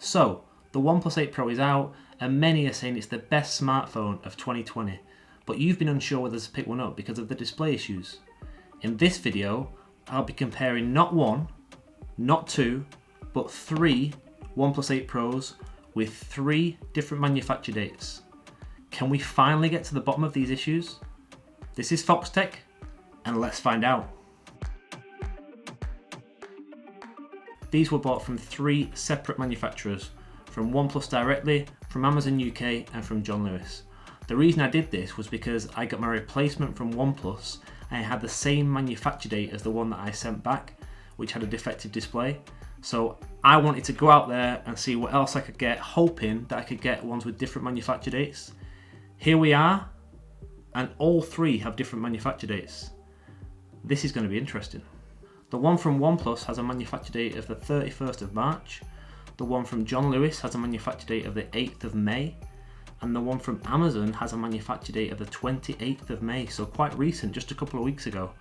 So, the OnePlus 8 Pro is out, and many are saying it's the best smartphone of 2020, but you've been unsure whether to pick one up because of the display issues. In this video, I'll be comparing not one, not two, but three OnePlus 8 Pros with three different manufacture dates. Can we finally get to the bottom of these issues? This is Fox Tech, and let's find out. These were bought from three separate manufacturers, from OnePlus directly, from Amazon UK, and from John Lewis. The reason I did this was because I got my replacement from OnePlus and it had the same manufacture date as the one that I sent back, which had a defective display. So I wanted to go out there and see what else I could get, hoping that I could get ones with different manufacture dates. Here we are, and all three have different manufacture dates. This is going to be interesting. The one from OnePlus has a manufacture date of the 31st of March, the one from John Lewis has a manufacture date of the 8th of May, and the one from Amazon has a manufacture date of the 28th of May, so quite recent, just a couple of weeks ago.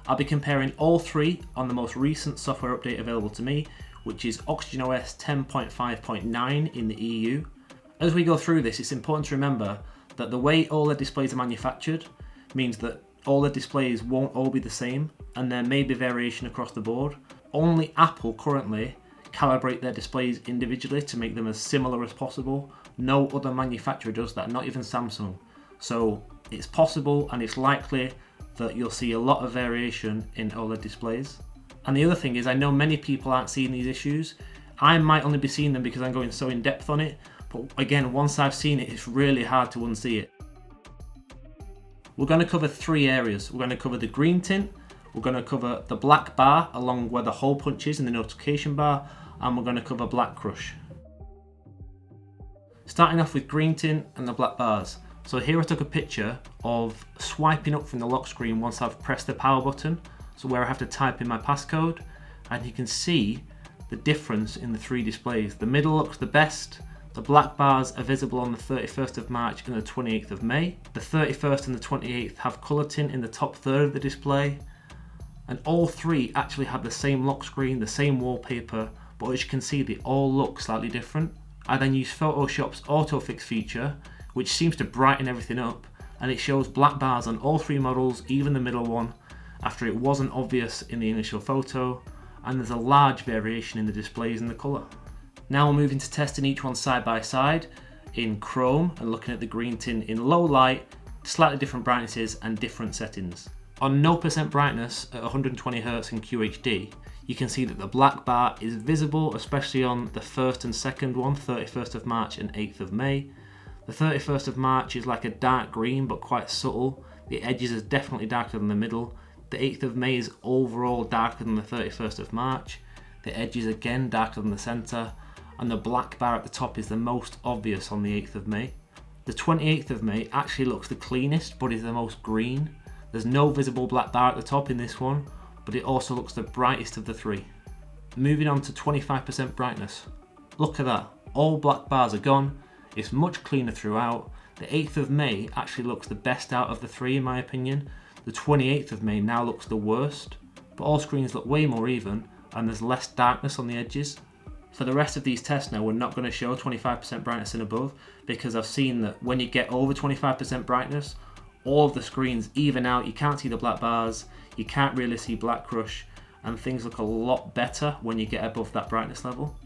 I'll be comparing all three on the most recent software update available to me, which is OxygenOS 10.5.9 in the EU. As we go through this, it's important to remember that the way OLED displays are manufactured means that OLED displays won't all be the same, and there may be variation across the board. Only Apple currently calibrate their displays individually to make them as similar as possible. No other manufacturer does that, not even Samsung. So it's possible and it's likely that you'll see a lot of variation in OLED displays. And the other thing is, I know many people aren't seeing these issues. I might only be seeing them because I'm going so in depth on it, but again, once I've seen it, it's really hard to unsee it. We're going to cover three areas. We're going to cover the green tint, we're going to cover the black bar along where the hole punch is in the notification bar, and we're going to cover black crush. Starting off with green tint and the black bars. So here I took a picture of swiping up from the lock screen once I've pressed the power button, so where I have to type in my passcode, and you can see the difference in the three displays. The middle looks the best. The black bars are visible on the 31st of March and the 28th of May. The 31st and the 28th have colour tint in the top third of the display. And all three actually have the same lock screen, the same wallpaper, but as you can see, they all look slightly different. I then use Photoshop's autofix feature, which seems to brighten everything up, and it shows black bars on all three models, even the middle one, after it wasn't obvious in the initial photo, and there's a large variation in the displays and the colour. Now we're moving to testing each one side by side in Chrome and looking at the green tint in low light, slightly different brightnesses and different settings. On 0% brightness at 120 Hz in QHD, you can see that the black bar is visible, especially on the first and second one, 31st of March and 8th of May. The 31st of March is like a dark green but quite subtle. The edges are definitely darker than the middle. The 8th of May is overall darker than the 31st of March. The edges again darker than the centre. And the black bar at the top is the most obvious on the 8th of May. The 28th of May actually looks the cleanest but is the most green. There's no visible black bar at the top in this one, but it also looks the brightest of the three. Moving on to 25% brightness. Look at that, all black bars are gone, it's much cleaner throughout. The 8th of May actually looks the best out of the three in my opinion. The 28th of May now looks the worst, but all screens look way more even and there's less darkness on the edges. For the rest of these tests now, we're not going to show 25% brightness and above, because I've seen that when you get over 25% brightness, all of the screens even out, you can't see the black bars, you can't really see black crush, and things look a lot better when you get above that brightness level.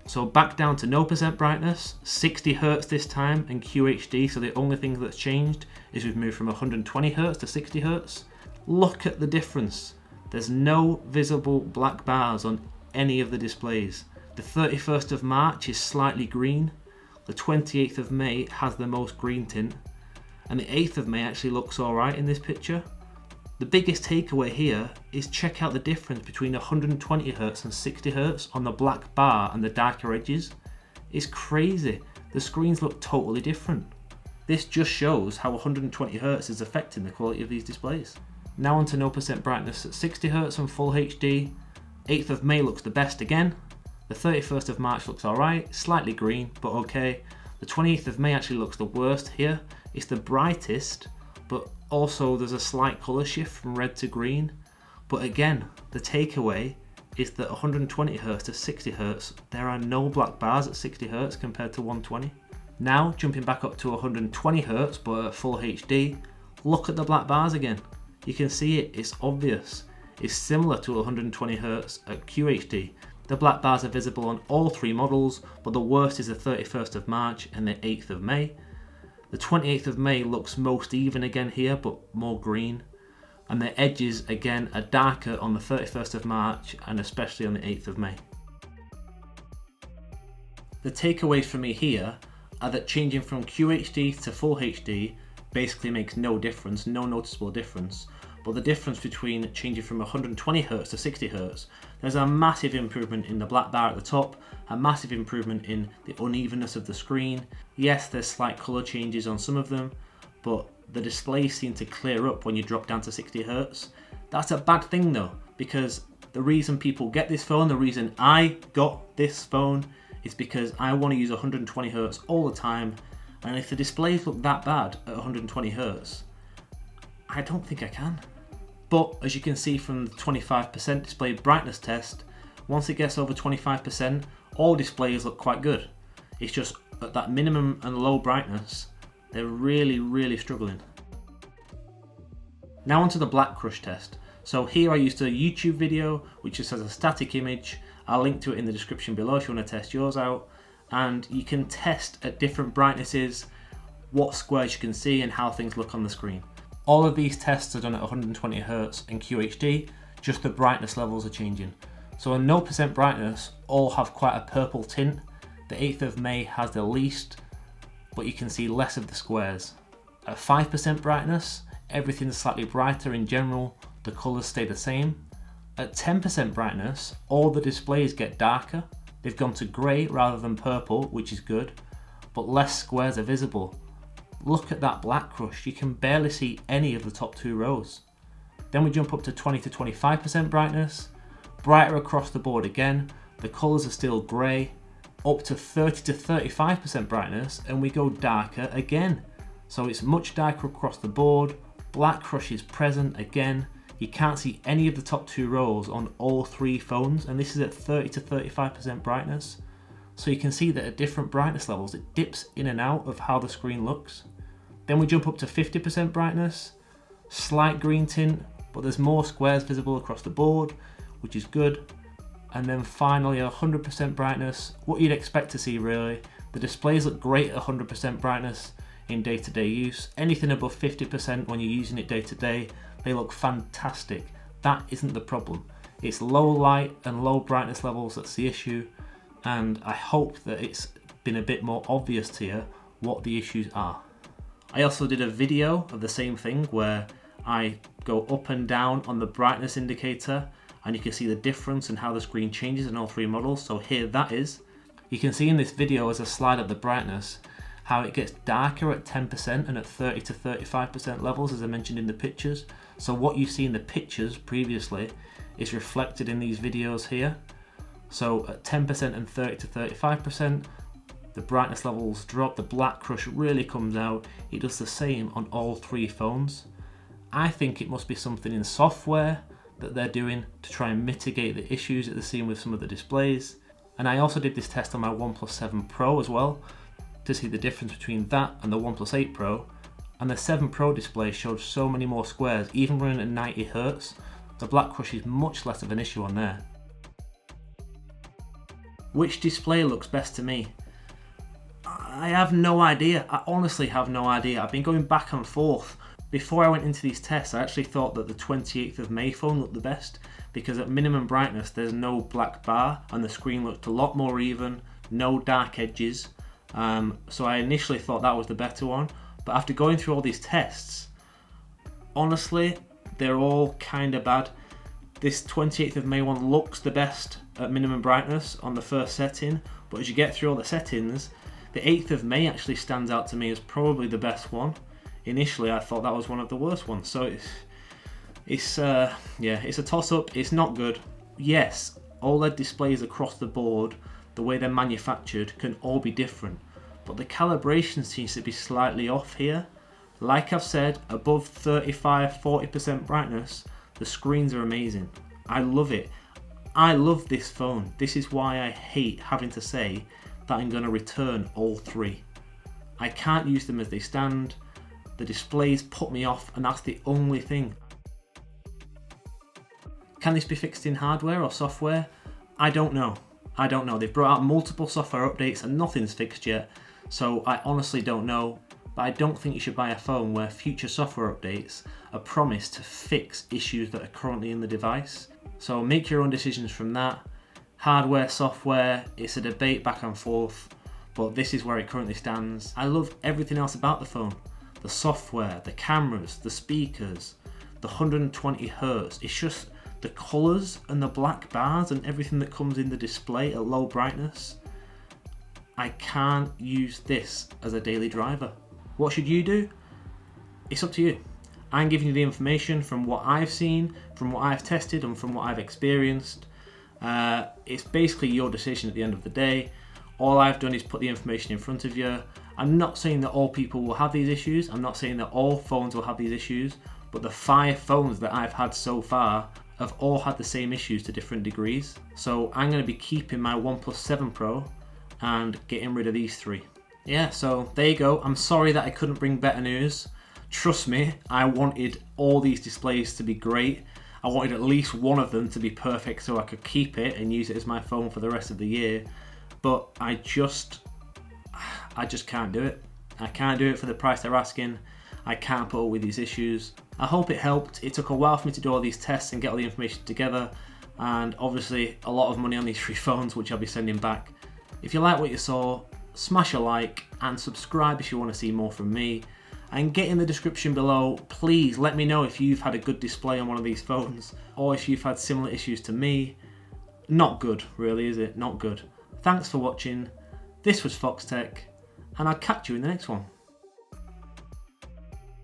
So back down to 0% brightness, 60 Hz this time, and QHD, so the only thing that's changed is we've moved from 120 Hz to 60 Hz. Look at the difference. There's no visible black bars on any of the displays. The 31st of March is slightly green, the 28th of May has the most green tint, and the 8th of May actually looks alright in this picture. The biggest takeaway here is check out the difference between 120 Hz and 60 Hz on the black bar and the darker edges. It's crazy, the screens look totally different. This just shows how 120 Hz is affecting the quality of these displays. Now onto 0% brightness at 60 Hz and full HD. 8th of May looks the best again. The 31st of March looks alright, slightly green, but okay. The 28th of May actually looks the worst here. It's the brightest, but also there's a slight colour shift from red to green. But again, the takeaway is that 120Hz to 60Hz, there are no black bars at 60Hz compared to 120. Now, jumping back up to 120Hz but at full HD, look at the black bars again. You can see it, it's obvious. It's similar to 120Hz at QHD. The black bars are visible on all three models, but the worst is the 31st of March and the 8th of May. The 28th of May looks most even again here, but more green. And the edges again are darker on the 31st of March and especially on the 8th of May. The takeaways for me here are that changing from QHD to full HD basically makes no difference, no noticeable difference. But the difference between changing from 120Hz to 60Hz, there's a massive improvement in the black bar at the top, a massive improvement in the unevenness of the screen. Yes, there's slight colour changes on some of them, but the displays seem to clear up when you drop down to 60Hz. That's a bad thing though, because the reason people get this phone, the reason I got this phone, is because I want to use 120Hz all the time, and if the displays look that bad at 120Hz, I don't think I can. But as you can see from the 25% display brightness test, once it gets over 25%, all displays look quite good. It's just at that minimum and low brightness, they're really struggling. Now onto the black crush test. So here I used a YouTube video which just has a static image. I'll link to it in the description below if you want to test yours out. And you can test at different brightnesses what squares you can see and how things look on the screen. All of these tests are done at 120Hz and QHD, just the brightness levels are changing. So on 0% brightness, all have quite a purple tint. The 8th of May has the least, but you can see less of the squares. At 5% brightness, everything's slightly brighter in general, the colours stay the same. At 10% brightness, all the displays get darker. They've gone to grey rather than purple, which is good, but less squares are visible. Look at that black crush, you can barely see any of the top two rows. Then we jump up to 20 to 25% brightness, brighter across the board again, the colours are still grey, up to 30 to 35% brightness and we go darker again. So it's much darker across the board, black crush is present again, you can't see any of the top two rows on all three phones, and this is at 30 to 35% brightness. So you can see that at different brightness levels it dips in and out of how the screen looks. Then we jump up to 50% brightness, slight green tint, but there's more squares visible across the board, which is good. And then finally 100% brightness, what you'd expect to see really. The displays look great at 100% brightness in day-to-day use. Anything above 50% when you're using it day-to-day, they look fantastic. That isn't the problem. It's low light and low brightness levels that's the issue, and I hope that it's been a bit more obvious to you what the issues are. I also did a video of the same thing where I go up and down on the brightness indicator and you can see the difference in how the screen changes in all three models. So here that is. You can see in this video as I slide up the brightness how it gets darker at 10% and at 30 to 35% levels as I mentioned in the pictures. So what you see in the pictures previously is reflected in these videos here. So at 10% and 30 to 35%, the brightness levels drop, the black crush really comes out. It does the same on all three phones. I think it must be something in software that they're doing to try and mitigate the issues that they're seeing with some of the displays. And I also did this test on my OnePlus 7 Pro as well to see the difference between that and the OnePlus 8 Pro. And the 7 Pro display showed so many more squares, even running at 90 Hz. The black crush is much less of an issue on there. Which display looks best to me? I have no idea. I honestly have no idea. I've been going back and forth. Before I went into these tests, I actually thought that the 28th of May phone looked the best because at minimum brightness there's no black bar and the screen looked a lot more even, no dark edges. So I initially thought that was the better one, but after going through all these tests, honestly, they're all kind of bad. This 28th of May one looks the best at minimum brightness on the first setting, but as you get through all the settings, the 8th of May actually stands out to me as probably the best one. Initially, I thought that was one of the worst ones. So it's a toss-up. It's not good. Yes, OLED displays across the board, the way they're manufactured, can all be different, but the calibration seems to be slightly off here. Like I've said, above 35-40% brightness, the screens are amazing. I love it. I love this phone. This is why I hate having to say that I'm going to return all 3. I can't use them as they stand. The displays put me off, and that's the only thing. Can this be fixed in hardware or software? I don't know. They've brought out multiple software updates and nothing's fixed yet, so I honestly don't know. But I don't think you should buy a phone where future software updates are promised to fix issues that are currently in the device. So make your own decisions from that. Hardware, software, it's a debate back and forth, but this is where it currently stands. I love everything else about the phone. The software, the cameras, the speakers, the 120 Hertz. It's just the colours and the black bars and everything that comes in the display at low brightness. I can't use this as a daily driver. What should you do? It's up to you. I'm giving you the information from what I've seen, from what I've tested, and from what I've experienced. It's basically your decision at the end of the day. All I've done is put the information in front of you. I'm not saying that all people will have these issues. I'm not saying that all phones will have these issues, but the 5 phones that I've had so far have all had the same issues to different degrees. So I'm going to be keeping my OnePlus 7 Pro and getting rid of these 3. Yeah, so there you go. I'm sorry that I couldn't bring better news. Trust me, I wanted all these displays to be great. I wanted at least one of them to be perfect so I could keep it and use it as my phone for the rest of the year. But I just can't do it. I can't do it for the price they're asking. I can't put up with these issues. I hope it helped. It took a while for me to do all these tests and get all the information together, and obviously a lot of money on these 3 phones, which I'll be sending back. If you like what you saw, smash a like and subscribe if you want to see more from me. And get in the description below, please let me know if you've had a good display on one of these phones, or if you've had similar issues to me. Not good, really, is it? Not good. Thanks for watching. This was Fox Tech, and I'll catch you in the next one.